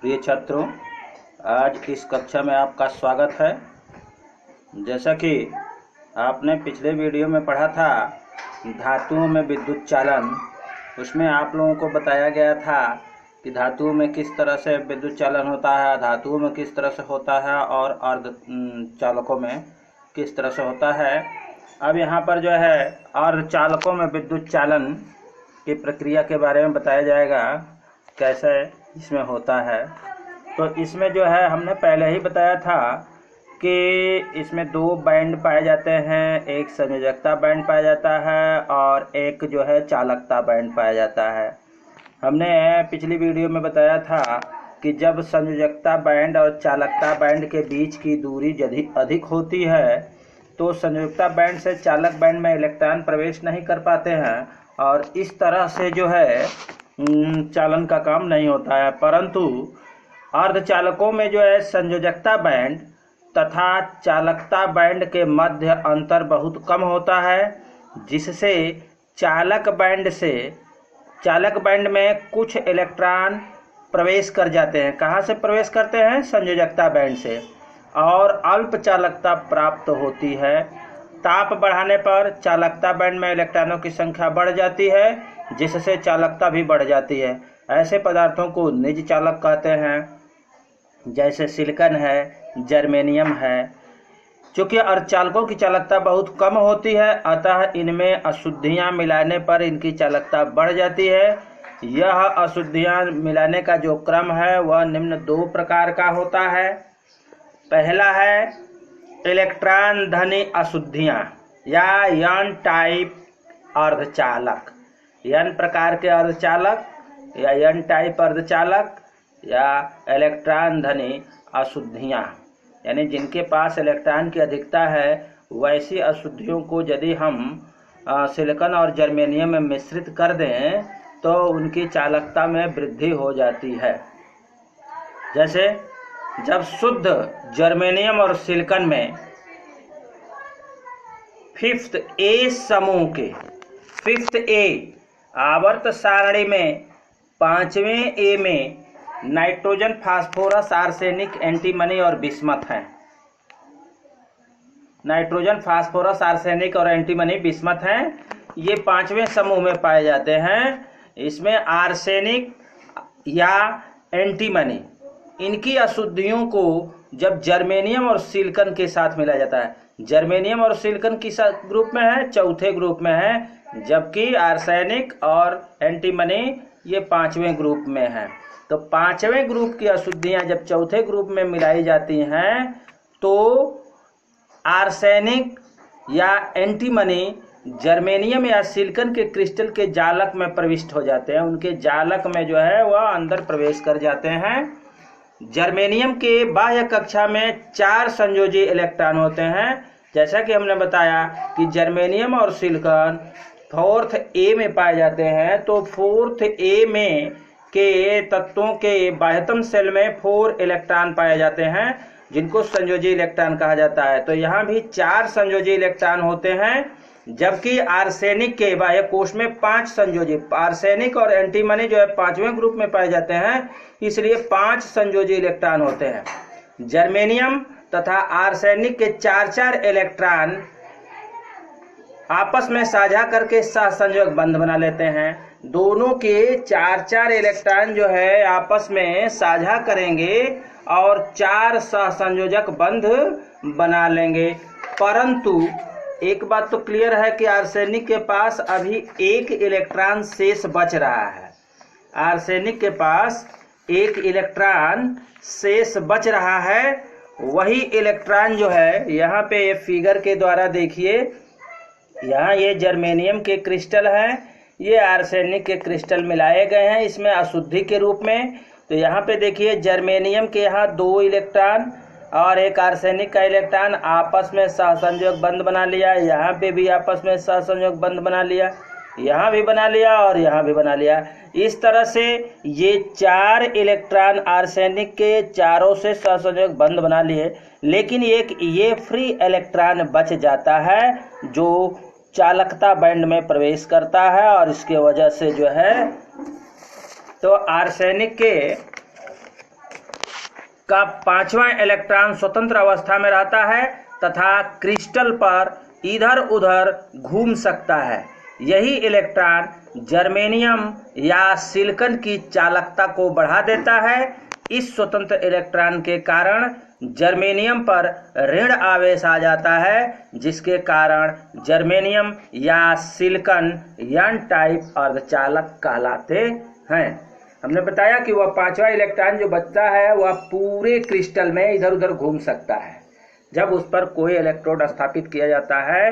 प्रिय छात्रों, आज इस कक्षा में आपका स्वागत है। जैसा कि आपने पिछले वीडियो में पढ़ा था धातुओं में विद्युत चालन, उसमें आप लोगों को बताया गया था कि धातुओं में किस तरह से विद्युत चालन होता है, धातुओं में किस तरह से होता है और अर्ध चालकों में किस तरह से होता है। अब यहाँ पर जो है अर्ध चालकों में विद्युत चालन की प्रक्रिया के बारे में बताया जाएगा, कैसे इसमें होता है। तो इसमें जो है हमने पहले ही बताया था कि इसमें दो बैंड पाए जाते हैं, एक संयोजकता बैंड पाया जाता है और एक जो है चालकता बैंड पाया जाता है। हमने पिछली वीडियो में बताया था कि जब संयोजकता बैंड और चालकता बैंड के बीच की दूरी यदि अधिक होती है तो संयोजकता बैंड से चालक बैंड में इलेक्ट्रॉन प्रवेश नहीं कर पाते हैं और इस तरह से जो है चालन का काम नहीं होता है। परंतु अर्धचालकों में जो है संयोजकता बैंड तथा चालकता बैंड के मध्य अंतर बहुत कम होता है, जिससे चालक बैंड में कुछ इलेक्ट्रॉन प्रवेश कर जाते हैं। कहाँ से प्रवेश करते हैं? संयोजकता बैंड से, और अल्प चालकता प्राप्त होती है। ताप बढ़ाने पर चालकता बैंड में इलेक्ट्रॉनों की संख्या बढ़ जाती है, जिससे चालकता भी बढ़ जाती है। ऐसे पदार्थों को निज चालक कहते हैं, जैसे सिलिकॉन है, जर्मेनियम है। चूँकि अर्धचालकों की चालकता बहुत कम होती है, अतः इनमें अशुद्धियाँ मिलाने पर इनकी चालकता बढ़ जाती है। यह अशुद्धियाँ मिलाने का जो क्रम है वह निम्न दो प्रकार का होता है। पहला है इलेक्ट्रॉन धनी अशुद्धियाँ या एन टाइप अर्धचालक। एन प्रकार के अर्धचालक या एन टाइप अर्धचालक या इलेक्ट्रॉन धनी अशुद्धियाँ, यानी जिनके पास इलेक्ट्रॉन की अधिकता है, वैसी अशुद्धियों को यदि हम सिलिकॉन और जर्मेनियम में मिश्रित कर दें तो उनकी चालकता में वृद्धि हो जाती है। जैसे जब शुद्ध जर्मेनियम और सिलिकॉन में 5th A समूह के 5th A आवर्त सारणी में 5वें A में नाइट्रोजन, फास्फोरस, आर्सेनिक, एंटीमनी और बिस्मथ हैं। नाइट्रोजन, फास्फोरस, आर्सेनिक और एंटीमनी, बिस्मथ हैं। ये 5वें समूह में पाए जाते हैं। इसमें आर्सेनिक या एंटीमनी, इनकी अशुद्धियों को जब जर्मेनियम और सिलिकॉन के साथ मिलाया जाता है, जर्मेनियम और सिलिकॉन किस ग्रुप में है? चौथे ग्रुप में है, जबकि आर्सेनिक और एंटीमनी ये 5वें ग्रुप में है। तो 5वें ग्रुप की अशुद्धियां जब चौथे ग्रुप में मिलाई जाती हैं तो आर्सेनिक या एंटीमनी जर्मेनियम या सिलिकॉन के क्रिस्टल के जालक में प्रविष्ट हो जाते हैं। उनके जालक में जो है वह अंदर प्रवेश कर जाते हैं। जर्मेनियम के बाह्य कक्षा में 4 संयोजी इलेक्ट्रॉन होते हैं। जैसा कि हमने बताया कि जर्मेनियम और सिलिकॉन 4th A में पाए जाते हैं, तो 4th A में के तत्वों के बाह्यतम शेल में 4 इलेक्ट्रॉन पाए जाते हैं, जिनको संयोजी इलेक्ट्रॉन कहा जाता है। तो यहाँ भी 4 संयोजी इलेक्ट्रॉन होते हैं, जबकि आर्सेनिक के बाह्य कोश में 5 संयोजी, आर्सेनिक और एंटीमनी जो है 5वें ग्रुप में पाए जाते हैं, इसलिए 5 संयोजी इलेक्ट्रॉन होते हैं। जर्मेनियम तथा आर्सेनिक के 4-4 इलेक्ट्रॉन आपस में साझा करके सहसंयोजक बंध बना लेते हैं। दोनों के 4-4 इलेक्ट्रॉन जो है आपस में साझा करेंगे और 4 सहसंयोजक बंध बना लेंगे। परंतु एक बात तो क्लियर है कि आर्सेनिक के पास अभी 1 इलेक्ट्रॉन शेष बच रहा है। आर्सेनिक के पास 1 इलेक्ट्रॉन शेष बच रहा है। वही इलेक्ट्रॉन जो है यहाँ पे फिगर के द्वारा देखिए, यहाँ ये जर्मेनियम के क्रिस्टल हैं, ये आर्सेनिक के क्रिस्टल मिलाए गए हैं इसमें अशुद्धि के रूप में। तो यहाँ पे देखिए जर्मेनियम के यहाँ 2 इलेक्ट्रॉन और एक आर्सेनिक का इलेक्ट्रॉन आपस में सहसंयोजक बंध बना लिया। यहाँ पे भी आपस में सहसंयोजक बंध बना लिया, यहाँ भी बना लिया और यहाँ भी बना लिया। इस तरह से ये 4 इलेक्ट्रॉन आर्सेनिक के चारों से सहसंयोजक बंध बना लिए, लेकिन एक ये फ्री इलेक्ट्रॉन बच जाता है जो चालकता बैंड में प्रवेश करता है, और इसके वजह से जो है तो आर्सेनिक के का 5वां इलेक्ट्रॉन स्वतंत्र अवस्था में रहता है तथा क्रिस्टल पर इधर उधर घूम सकता है। यही इलेक्ट्रॉन जर्मेनियम या सिलिकॉन की चालकता को बढ़ा देता है। इस स्वतंत्र इलेक्ट्रॉन के कारण जर्मेनियम पर ऋण आवेश आ जाता है, जिसके कारण जर्मेनियम या सिलिकॉन एन टाइप अर्धचालक कहलाते हैं। हमने बताया कि वह 5वां इलेक्ट्रॉन जो बचता है वह पूरे क्रिस्टल में इधर उधर घूम सकता है। जब उस पर कोई इलेक्ट्रोड स्थापित किया जाता है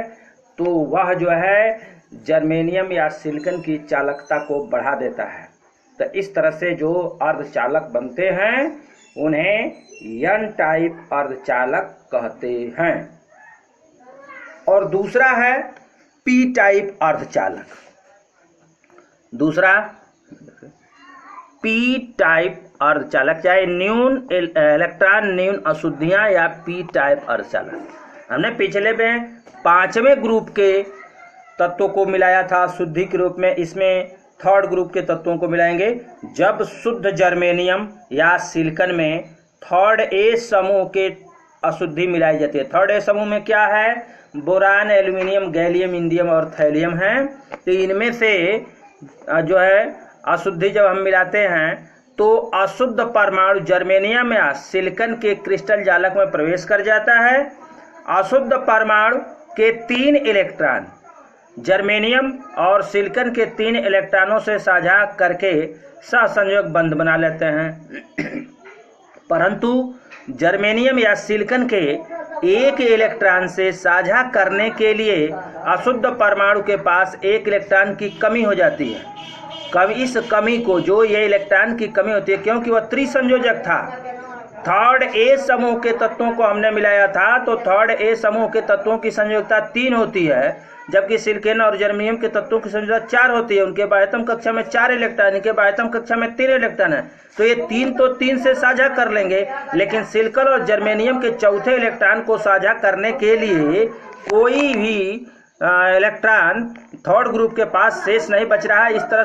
तो वह जो है जर्मेनियम या सिलिकॉन की चालकता को बढ़ा देता है। तो इस तरह से जो अर्धचालक बनते हैं उन्हें एन टाइप अर्धचालक कहते हैं। और दूसरा है पी टाइप अर्धचालक। दूसरा पी टाइप अर्धचालक, चाहे न्यून इलेक्ट्रॉन न्यून अशुद्धियां या पी टाइप अर्धचालक। हमने पिछले में 5वें ग्रुप के तत्वों को मिलाया था शुद्धि के रूप में। इसमें 3rd ग्रुप के तत्वों को मिलाएंगे। जब शुद्ध जर्मेनियम या सिलिकॉन में 3rd ए समूह के अशुद्धि मिलाई जाती है। 3rd ए समूह में क्या है? बोरान, एल्यूमिनियम, गैलियम, इंडियम और थैलियम है। तो इनमें से जो है अशुद्धि जब हम मिलाते हैं तो अशुद्ध परमाणु जर्मेनियम या सिलिकॉन के क्रिस्टल जालक में प्रवेश कर जाता है। अशुद्ध परमाणु के 3 इलेक्ट्रॉन जर्मेनियम और सिलिकॉन के 3 इलेक्ट्रॉनों से साझा करके सहसंयोग बंध बना लेते हैं। परंतु जर्मेनियम या सिलिकॉन के 1 इलेक्ट्रॉन से साझा करने के लिए अशुद्ध परमाणु के पास 1 इलेक्ट्रॉन की कमी हो जाती है। इस कमी को, जो ये इलेक्ट्रॉन की कमी होती है, क्योंकि वह त्रिसंयोजक था। 3rd ए समूह के तत्वों को हमने मिलाया था तो 3rd ए समूह के तत्वों की संयोजकता 3 होती है, जबकि सिलिकॉन और जर्मेनियम के तत्वों की संयोजकता 4 होती है। उनके बाह्यतम कक्षा में 4 इलेक्ट्रॉन, इनके बाह्यतम कक्षा में 3 इलेक्ट्रॉन है। तो ये 3 तो 3 से साझा कर लेंगे, लेकिन सिलिकॉन और जर्मेनियम के चौथे इलेक्ट्रॉन को साझा करने के लिए कोई भी इलेक्ट्रॉन 3rd ग्रुप के पास शेष नहीं बच रहा है। इस तरह